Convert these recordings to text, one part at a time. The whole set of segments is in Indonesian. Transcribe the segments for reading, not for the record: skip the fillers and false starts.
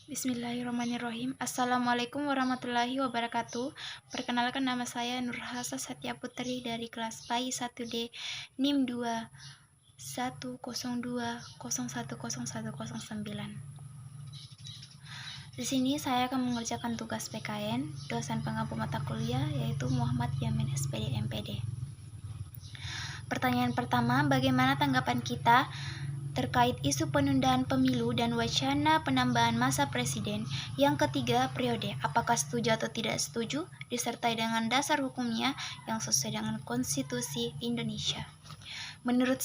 Bismillahirrahmanirrahim. Assalamualaikum warahmatullahi wabarakatuh. Perkenalkan, nama saya Nurhasa Satya Putri dari kelas PAI 1D NIM 2102010109. Di sini saya akan mengerjakan tugas PKN dosen pengampu mata kuliah, yaitu Muhammad Yamin SPD MPD. Pertanyaan pertama, bagaimana tanggapan kita terkait isu penundaan pemilu dan wacana penambahan masa presiden yang ketiga periode? Apakah setuju atau tidak setuju, disertai dengan dasar hukumnya yang sesuai dengan konstitusi Indonesia? Menurut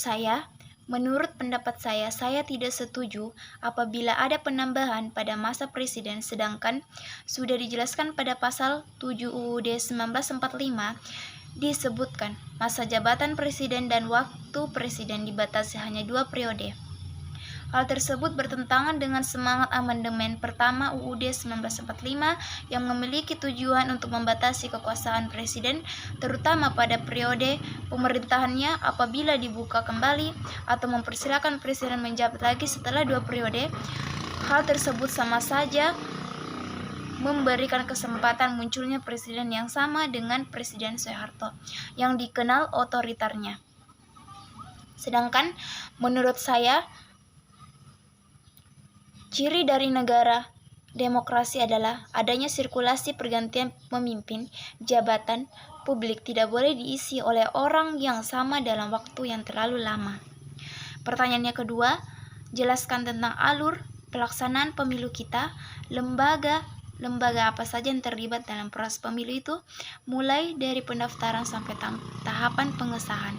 pendapat saya tidak setuju apabila ada penambahan pada masa presiden, sedangkan sudah dijelaskan pada pasal 7 UUD 1945 disebutkan masa jabatan presiden dan waktu presiden dibatasi hanya 2 periode. Hal tersebut bertentangan dengan semangat amandemen pertama UUD 1945 yang memiliki tujuan untuk membatasi kekuasaan presiden, terutama pada periode pemerintahannya apabila dibuka kembali atau mempersilakan presiden menjabat lagi setelah 2 periode. Hal tersebut sama saja memberikan kesempatan munculnya presiden yang sama dengan Presiden Soeharto yang dikenal otoriternya. Sedangkan menurut saya, ciri dari negara demokrasi adalah adanya sirkulasi pergantian pemimpin. Jabatan publik tidak boleh diisi oleh orang yang sama dalam waktu yang terlalu lama. Pertanyaannya kedua, jelaskan tentang alur pelaksanaan pemilu kita. Lembaga apa saja yang terlibat dalam proses pemilu itu, mulai dari pendaftaran sampai tahapan pengesahan.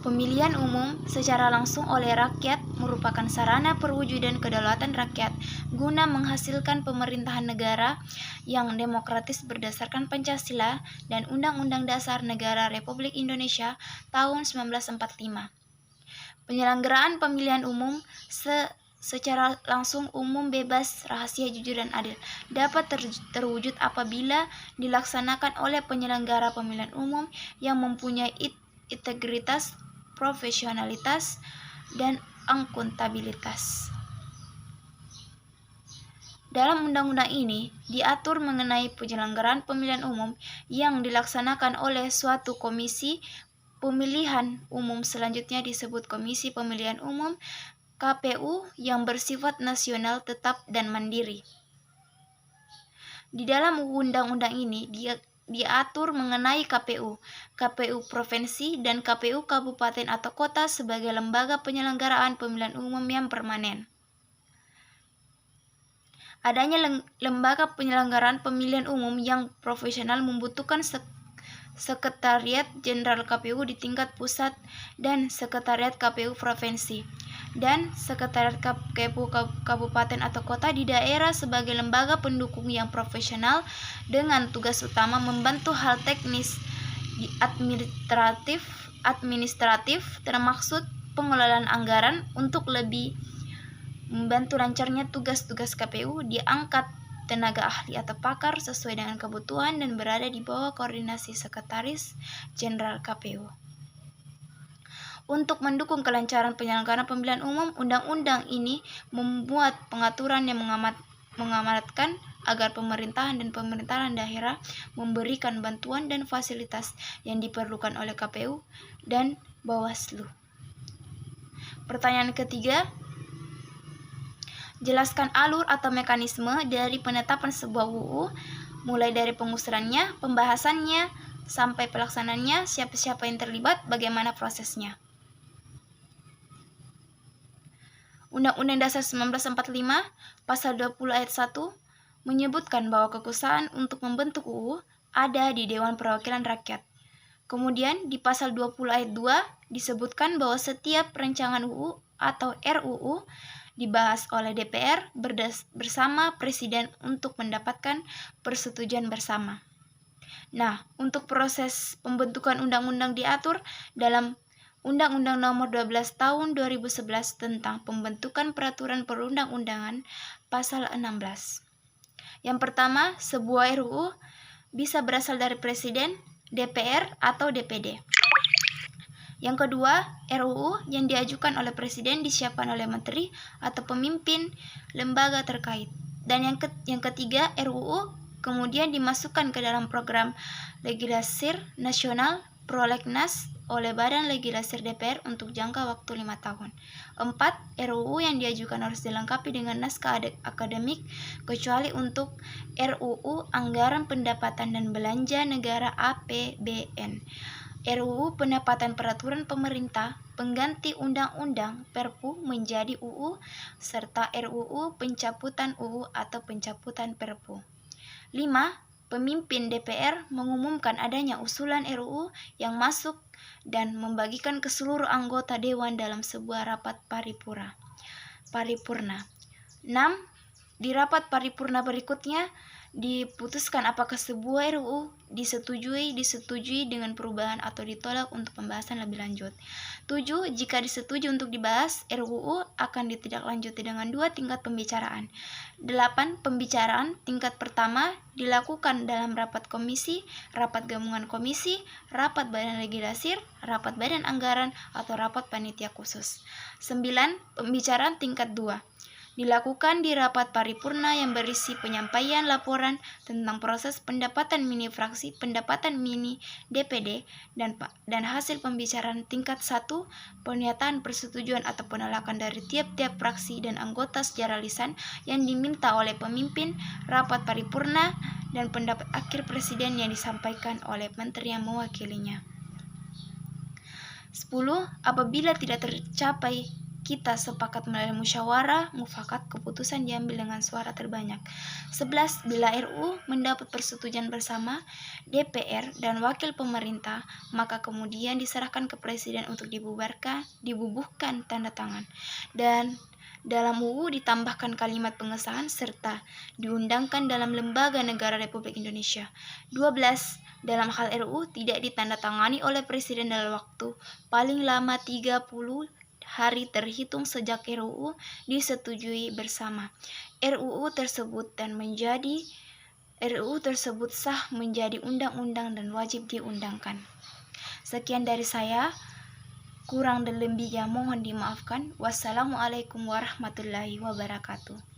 Pemilihan umum secara langsung oleh rakyat merupakan sarana perwujudan kedaulatan rakyat guna menghasilkan pemerintahan negara yang demokratis berdasarkan Pancasila dan Undang-Undang Dasar Negara Republik Indonesia tahun 1945. Penyelenggaraan pemilihan umum secara langsung, umum, bebas, rahasia, jujur, dan adil dapat terwujud apabila dilaksanakan oleh penyelenggara pemilihan umum yang mempunyai integritas, profesionalitas, dan akuntabilitas. Dalam undang-undang ini diatur mengenai penyelenggaraan pemilihan umum yang dilaksanakan oleh suatu komisi pemilihan umum, selanjutnya disebut Komisi Pemilihan Umum KPU, yang bersifat nasional, tetap, dan mandiri. Di dalam undang-undang ini diatur mengenai KPU provinsi, dan KPU kabupaten atau kota sebagai lembaga penyelenggaraan pemilihan umum yang permanen. Adanya lembaga penyelenggaraan pemilihan umum yang profesional membutuhkan Sekretariat Jenderal KPU di tingkat pusat dan Sekretariat KPU provinsi, dan Sekretariat KPU kabupaten atau kota di daerah sebagai lembaga pendukung yang profesional dengan tugas utama membantu hal teknis di administratif termasuk pengelolaan anggaran. Untuk lebih membantu lancarnya tugas-tugas KPU, diangkat tenaga ahli atau pakar sesuai dengan kebutuhan dan berada di bawah koordinasi Sekretaris Jenderal KPU. Untuk mendukung kelancaran penyelenggaraan pemilihan umum, undang-undang ini membuat pengaturan yang mengamanatkan agar pemerintahan dan pemerintahan daerah memberikan bantuan dan fasilitas yang diperlukan oleh KPU dan Bawaslu. Pertanyaan ketiga, jelaskan alur atau mekanisme dari penetapan sebuah UU, mulai dari pengusulannya, pembahasannya, sampai pelaksanaannya, siapa-siapa yang terlibat, bagaimana prosesnya. Undang-Undang Dasar 1945 Pasal 20 ayat 1 menyebutkan bahwa kekuasaan untuk membentuk UU ada di Dewan Perwakilan Rakyat. Kemudian di Pasal 20 ayat 2 disebutkan bahwa setiap rancangan UU atau RUU dibahas oleh DPR bersama Presiden untuk mendapatkan persetujuan bersama. Nah, untuk proses pembentukan undang-undang diatur dalam Undang-Undang Nomor 12 Tahun 2011 tentang pembentukan peraturan perundang-undangan pasal 16. Yang pertama, sebuah RUU bisa berasal dari Presiden, DPR, atau DPD. Yang kedua, RUU yang diajukan oleh Presiden disiapkan oleh Menteri atau pemimpin lembaga terkait. Dan yang ketiga, RUU kemudian dimasukkan ke dalam program legislasi nasional prolegnas oleh Badan Legislasi DPR untuk jangka waktu 5 tahun. 4. RUU yang diajukan harus dilengkapi dengan naskah akademik kecuali untuk RUU Anggaran Pendapatan dan Belanja Negara APBN. RUU Penempatan Peraturan Pemerintah pengganti Undang-Undang Perpu menjadi UU serta RUU pencabutan UU atau pencabutan Perpu. 5. Pemimpin DPR mengumumkan adanya usulan RUU yang masuk dan membagikan ke seluruh anggota dewan dalam sebuah rapat paripurna. 6. Di rapat paripurna berikutnya diputuskan apakah sebuah RUU disetujui dengan perubahan atau ditolak untuk pembahasan lebih lanjut. 7. Jika disetujui untuk dibahas, RUU akan ditindaklanjuti dengan 2 tingkat pembicaraan. 8. Pembicaraan tingkat pertama dilakukan dalam rapat komisi, rapat gabungan komisi, rapat badan legislasi, rapat badan anggaran, atau rapat panitia khusus. 9. Pembicaraan tingkat 2 dilakukan di rapat paripurna yang berisi penyampaian laporan tentang proses pendapatan mini fraksi, pendapatan mini DPD, dan hasil pembicaraan tingkat 1, pernyataan persetujuan atau penolakan dari tiap-tiap fraksi dan anggota secara lisan yang diminta oleh pemimpin rapat paripurna, dan pendapat akhir presiden yang disampaikan oleh menteri yang mewakilinya. 10. Apabila tidak tercapai kita sepakat melalui musyawarah mufakat, keputusan diambil dengan suara terbanyak. 11. Bila RUU mendapat persetujuan bersama DPR dan wakil pemerintah, maka kemudian diserahkan ke Presiden untuk dibubuhkan tanda tangan. Dan dalam UU ditambahkan kalimat pengesahan serta diundangkan dalam lembaga negara Republik Indonesia. 12. Dalam hal RUU tidak ditandatangani oleh Presiden dalam waktu paling lama 30 hari terhitung sejak RUU disetujui bersama. RUU tersebut sah menjadi undang-undang dan wajib diundangkan. Sekian dari saya, kurang dan lebihnya mohon dimaafkan. Wassalamualaikum warahmatullahi wabarakatuh.